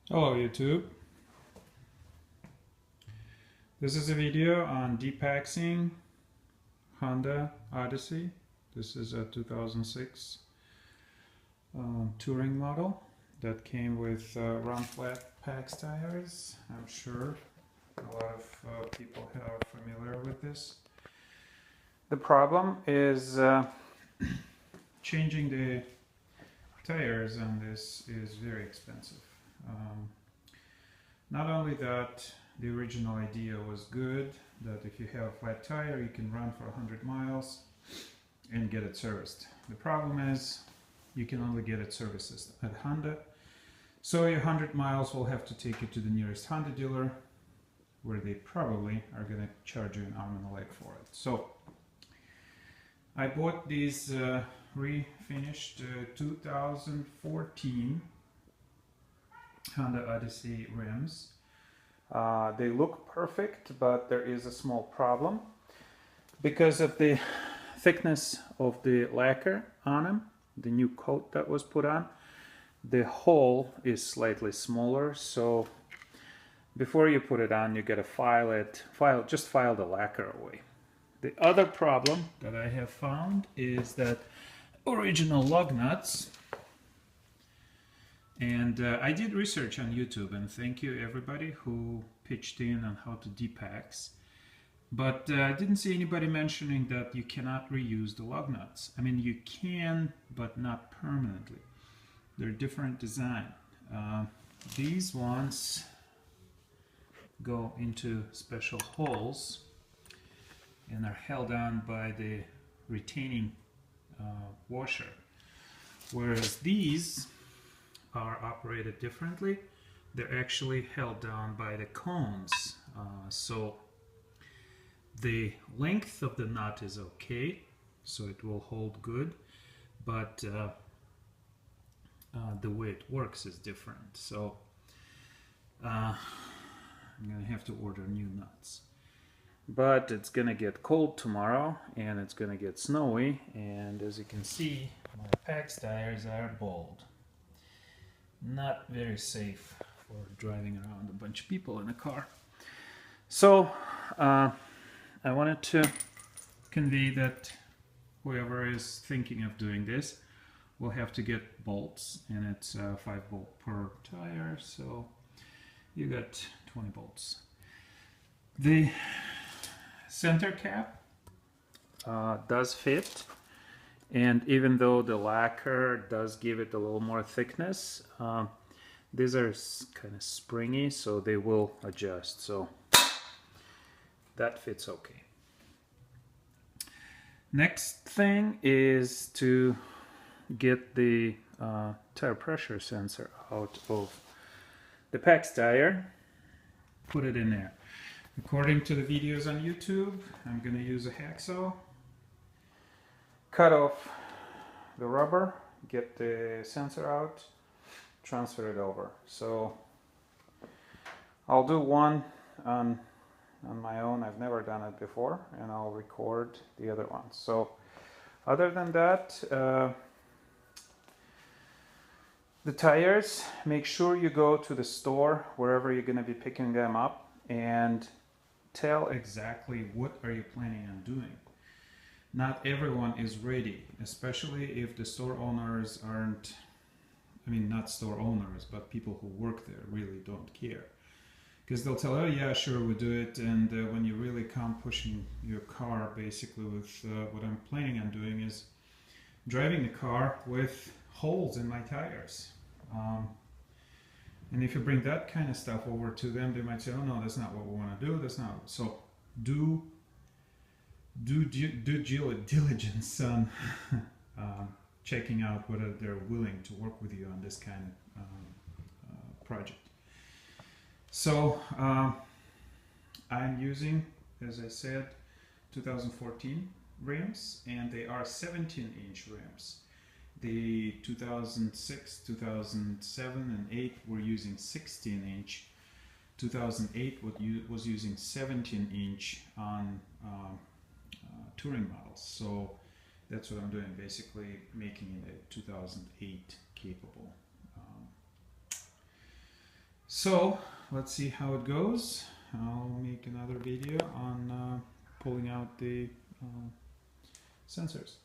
Hello YouTube. This is a video on depaxing Honda Odyssey. This is a 2006 touring model that came with round flat PAX tires. I'm sure a lot of people are familiar with this. The problem is changing the tires on this is very expensive. Not only that, the original idea was good, that if you have a flat tire you can run for 100 miles and get it serviced. The problem is you can only get it serviced at Honda, so your 100 miles will have to take you to the nearest Honda dealer, where they probably are going to charge you an arm and a leg for it. So I bought these refinished 2014 Honda Odyssey rims. They look perfect, but there is a small problem. Because of the thickness of the lacquer on them, the new coat that was put on, the hole is slightly smaller, so before you put it on you gotta file the lacquer away. The other problem that I have found is that original lug nuts, and I did research on YouTube, and thank you everybody who pitched in on how to depax, but I didn't see anybody mentioning that you cannot reuse the lug nuts. I mean, you can, but not permanently. They're different design. These ones go into special holes and are held on by the retaining washer, whereas these are operated differently. They're actually held down by the cones, so the length of the nut is okay, so it will hold good, but the way it works is different. So I'm gonna have to order new nuts. But it's gonna get cold tomorrow and it's gonna get snowy, and as you can see, my PAX tires are bald. Not very safe for driving around a bunch of people in a car. So I wanted to convey that whoever is thinking of doing this will have to get bolts, and it's 5 bolt per tire, so you got 20 bolts. The center cap does fit, and even though the lacquer does give it a little more thickness, these are kind of springy, so they will adjust, so that fits okay. Next thing is to get the tire pressure sensor out of the PAX tire, put it in there. According to the videos on YouTube, I'm going to use a hacksaw, cut off the rubber, get the sensor out, transfer it over. So I'll do one on my own. I've never done it before, and I'll record the other one. So other than that, the tires, make sure you go to the store wherever you're going to be picking them up and tell exactly what are you planning on doing. Not everyone is ready, especially if the store owners aren't, I mean, not store owners, but people who work there really don't care. Because they'll tell, oh yeah, sure, we'll do it, and when you really come pushing your car, basically with what I'm planning on doing is driving the car with holes in my tires. And if you bring that kind of stuff over to them, they might say, oh no, that's not what we want to do, that's not. So do diligence on checking out whether they're willing to work with you on this kind of project. So I'm using, as I said, 2014 rims, and they are 17-inch rims. The 2006, 2007 and 8 were using 16-inch. 2008 was using 17-inch on touring models. So that's what I'm doing, basically making it a 2008 capable So let's see how it goes. I'll make another video on pulling out the sensors.